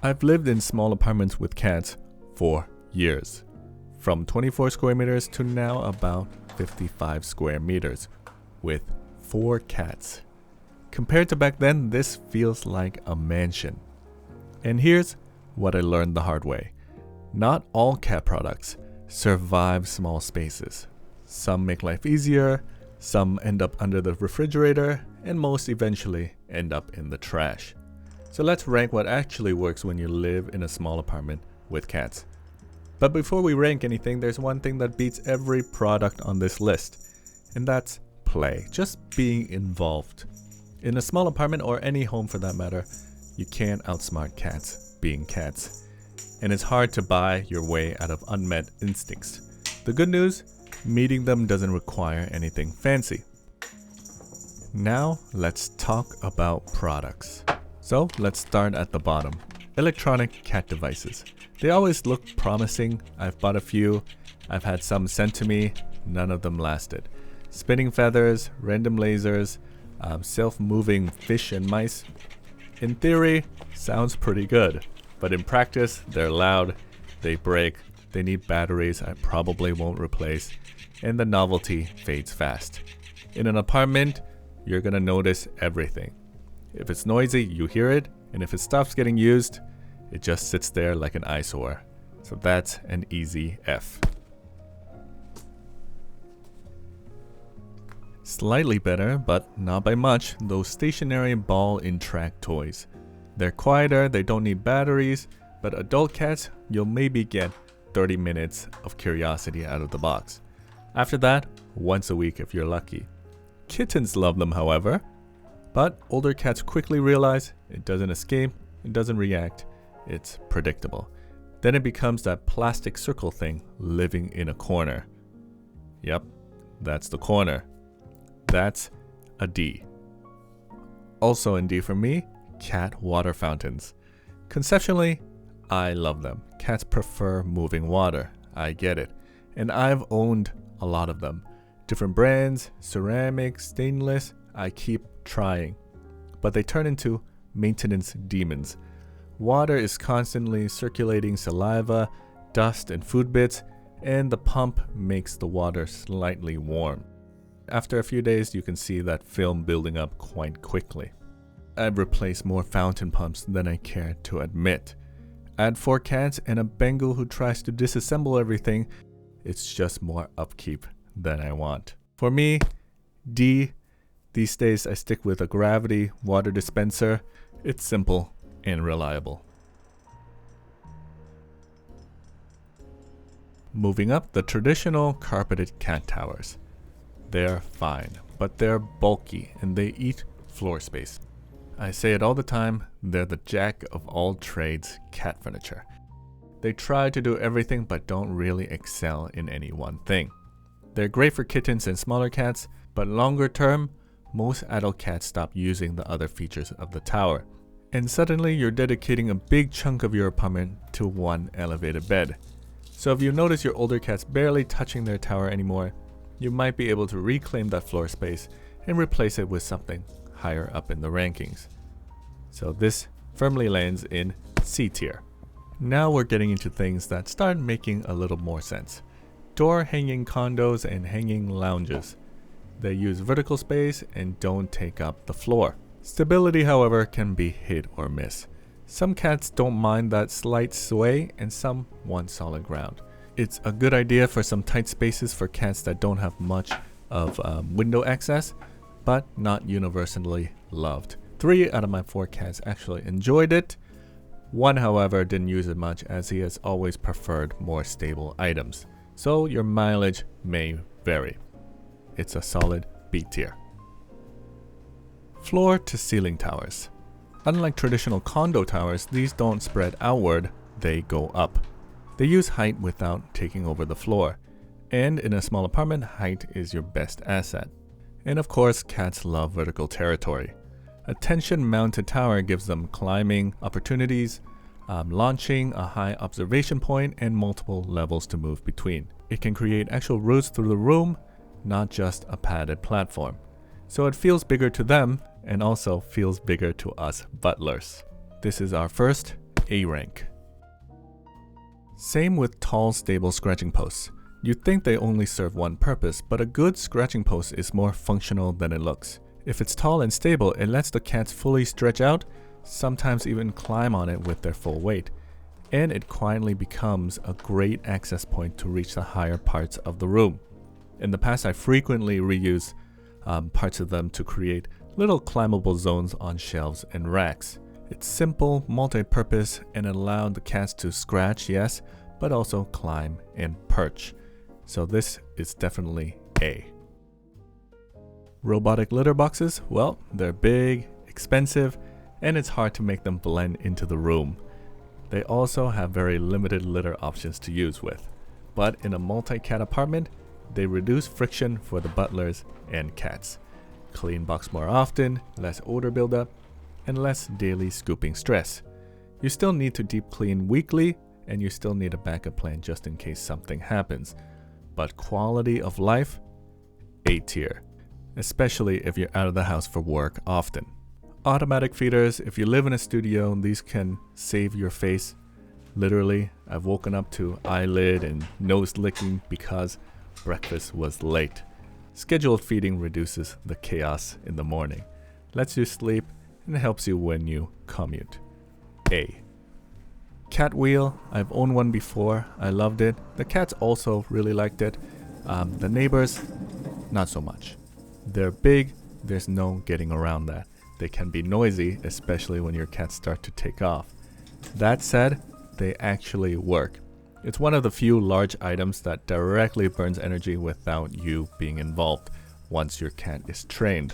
I've lived in small apartments with cats for years, from 24 square meters to now about 55 square meters, with 4 cats. Compared to back then, this feels like a mansion. And here's what I learned the hard way. Not all cat products survive small spaces. Some make life easier, some end up under the refrigerator, and most eventually end up in the trash. So let's rank what actually works when you live in a small apartment with cats. But before we rank anything, there's one thing that beats every product on this list, and that's play. Just being involved. In a small apartment, or any home for that matter, you can't outsmart cats being cats. And it's hard to buy your way out of unmet instincts. The good news, meeting them doesn't require anything fancy. Now let's talk about products. So let's start at the bottom. Electronic cat devices. They always look promising. I've bought a few. I've had some sent to me. None of them lasted. Spinning feathers, random lasers, self-moving fish and mice. In theory, sounds pretty good. But in practice, they're loud, they break, they need batteries I probably won't replace, and the novelty fades fast. In an apartment, you're gonna notice everything. If it's noisy, you hear it, and if it stops getting used, it just sits there like an eyesore. So that's an easy F. Slightly better, but not by much, those stationary ball and track toys. They're quieter, they don't need batteries, but adult cats, you'll maybe get 30 minutes of curiosity out of the box. After that, once a week if you're lucky. Kittens love them, however, but older cats quickly realize it doesn't escape, it doesn't react, it's predictable. Then it becomes that plastic circle thing living in a corner. Yep, that's the corner. That's a D. Also in D for me, cat water fountains. Conceptually, I love them. Cats prefer moving water. I get it. And I've owned a lot of them. Different brands, ceramic, stainless, I keep trying. But they turn into maintenance demons. Water is constantly circulating saliva, dust, and food bits, and the pump makes the water slightly warm. After a few days, you can see that film building up quite quickly. I've replaced more fountain pumps than I care to admit. Add 4 cats and a Bengal who tries to disassemble everything, it's just more upkeep than I want. For me, D. These days I stick with a gravity water dispenser. It's simple and reliable. Moving up, the traditional carpeted cat towers. They're fine, but they're bulky and they eat floor space. I say it all the time, they're the jack of all trades cat furniture. They try to do everything but don't really excel in any one thing. They're great for kittens and smaller cats, but longer term, most adult cats stop using the other features of the tower. And suddenly you're dedicating a big chunk of your apartment to one elevated bed. So if you notice your older cats barely touching their tower anymore, you might be able to reclaim that floor space and replace it with something higher up in the rankings. So this firmly lands in C tier. Now we're getting into things that start making a little more sense. Door hanging condos and hanging lounges. They use vertical space and don't take up the floor. Stability, however, can be hit or miss. Some cats don't mind that slight sway and some want solid ground. It's a good idea for some tight spaces for cats that don't have much of window access, but not universally loved. 3 out of my 4 cats actually enjoyed it. 1, however, didn't use it much as he has always preferred more stable items. So your mileage may vary. It's a solid B tier. Floor to ceiling towers. Unlike traditional condo towers, these don't spread outward, they go up. They use height without taking over the floor. And in a small apartment, height is your best asset. And of course, cats love vertical territory. A tension-mounted tower gives them climbing opportunities, launching a high observation point, and multiple levels to move between. It can create actual routes through the room, not just a padded platform. So it feels bigger to them, and also feels bigger to us butlers. This is our first A rank. Same with tall, stable scratching posts. You'd think they only serve one purpose, but a good scratching post is more functional than it looks. If it's tall and stable, it lets the cats fully stretch out, sometimes even climb on it with their full weight. And it quietly becomes a great access point to reach the higher parts of the room. In the past, I frequently reuse parts of them to create little climbable zones on shelves and racks. It's simple, multi-purpose, and it allowed the cats to scratch, yes, but also climb and perch. So this is definitely A. Robotic litter boxes, well, they're big, expensive, and it's hard to make them blend into the room. They also have very limited litter options to use with. But in a multi-cat apartment, they reduce friction for the butlers and cats. Clean box more often, less odor buildup, and less daily scooping stress. You still need to deep clean weekly, and you still need a backup plan just in case something happens. But quality of life, A tier, especially if you're out of the house for work often. Automatic feeders, if you live in a studio, these can save your face. Literally, I've woken up to eyelid and nose licking because breakfast was late. Scheduled feeding reduces the chaos in the morning, lets you sleep, and helps you when you commute. A. Cat wheel, I've owned one before, I loved it. The cats also really liked it. The neighbors, not so much. They're big, there's no getting around that. They can be noisy, especially when your cats start to take off. That said, they actually work. It's one of the few large items that directly burns energy without you being involved once your cat is trained.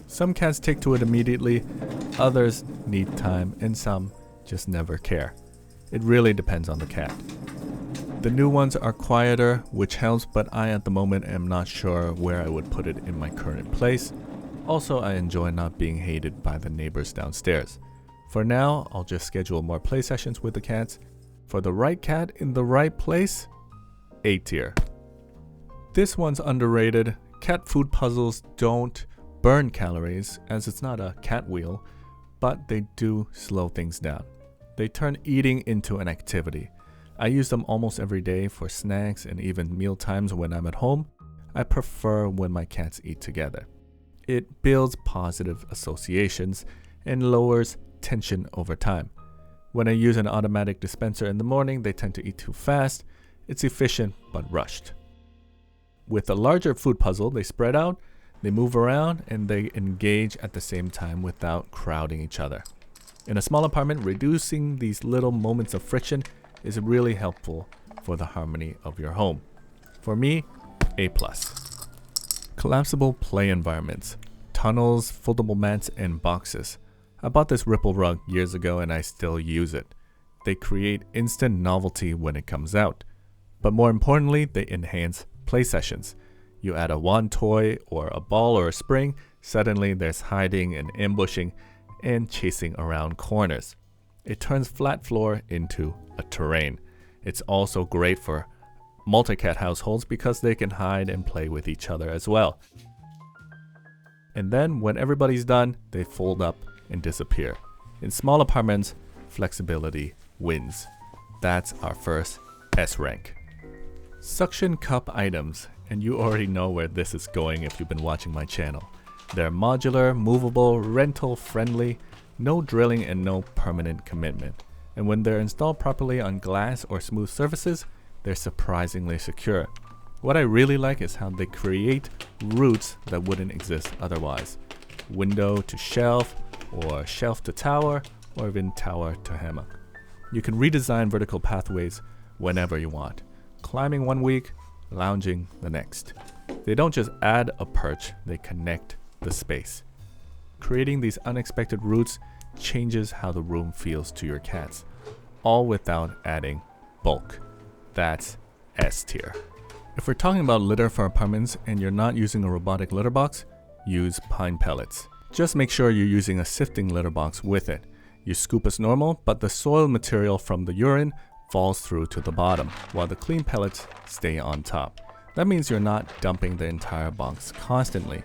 Some cats take to it immediately, others need time, and some just never care. It really depends on the cat. The new ones are quieter, which helps, but I at the moment am not sure where I would put it in my current place. Also, I enjoy not being hated by the neighbors downstairs. For now, I'll just schedule more play sessions with the cats. For the right cat in the right place, A tier. This one's underrated. Cat food puzzles don't burn calories, as it's not a cat wheel, but they do slow things down. They turn eating into an activity. I use them almost every day for snacks and even meal times when I'm at home. I prefer when my cats eat together. It builds positive associations and lowers tension over time. When I use an automatic dispenser in the morning, they tend to eat too fast. It's efficient but rushed. With a larger food puzzle, they spread out, they move around, and they engage at the same time without crowding each other. In a small apartment, reducing these little moments of friction is really helpful for the harmony of your home. For me, A+. Collapsible play environments, tunnels, foldable mats, and boxes. I bought this Ripple rug years ago and I still use it. They create instant novelty when it comes out. But more importantly, they enhance play sessions. You add a wand toy or a ball or a spring, suddenly there's hiding and ambushing and chasing around corners. It turns flat floor into a terrain. It's also great for multi-cat households because they can hide and play with each other as well. And then when everybody's done, they fold up and disappear. In small apartments, flexibility wins. That's our first S rank. Suction cup items, and you already know where this is going if you've been watching my channel. They're modular, movable, rental friendly, no drilling and no permanent commitment. And when they're installed properly on glass or smooth surfaces, they're surprisingly secure. What I really like is how they create routes that wouldn't exist otherwise. Window to shelf, or shelf to tower, or even tower to hammock. You can redesign vertical pathways whenever you want. Climbing one week, lounging the next. They don't just add a perch, they connect the space. Creating these unexpected routes changes how the room feels to your cats, all without adding bulk. That's S tier. If we're talking about litter for apartments and you're not using a robotic litter box, use pine pellets. Just make sure you're using a sifting litter box with it. You scoop as normal, but the soil material from the urine falls through to the bottom, while the clean pellets stay on top. That means you're not dumping the entire box constantly.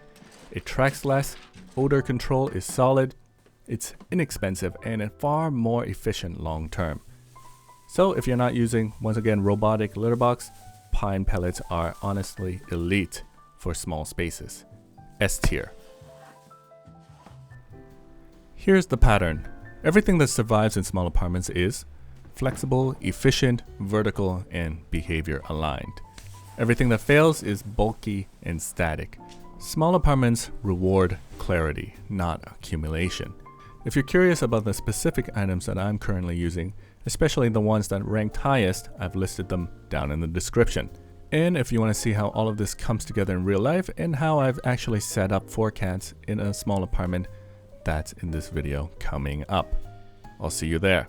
It tracks less, odor control is solid, It's inexpensive and far more efficient long term. So if you're not using, once again, Robotic Litter Box, pine pellets are honestly elite for small spaces. S tier. Here's the pattern. Everything that survives in small apartments is flexible, efficient, vertical, and behavior aligned. Everything that fails is bulky and static. Small apartments reward clarity, not accumulation. If you're curious about the specific items that I'm currently using, especially the ones that ranked highest, I've listed them down in the description. And if you want to see how all of this comes together in real life and how I've actually set up 4 cats in a small apartment, that's in this video coming up. I'll see you there.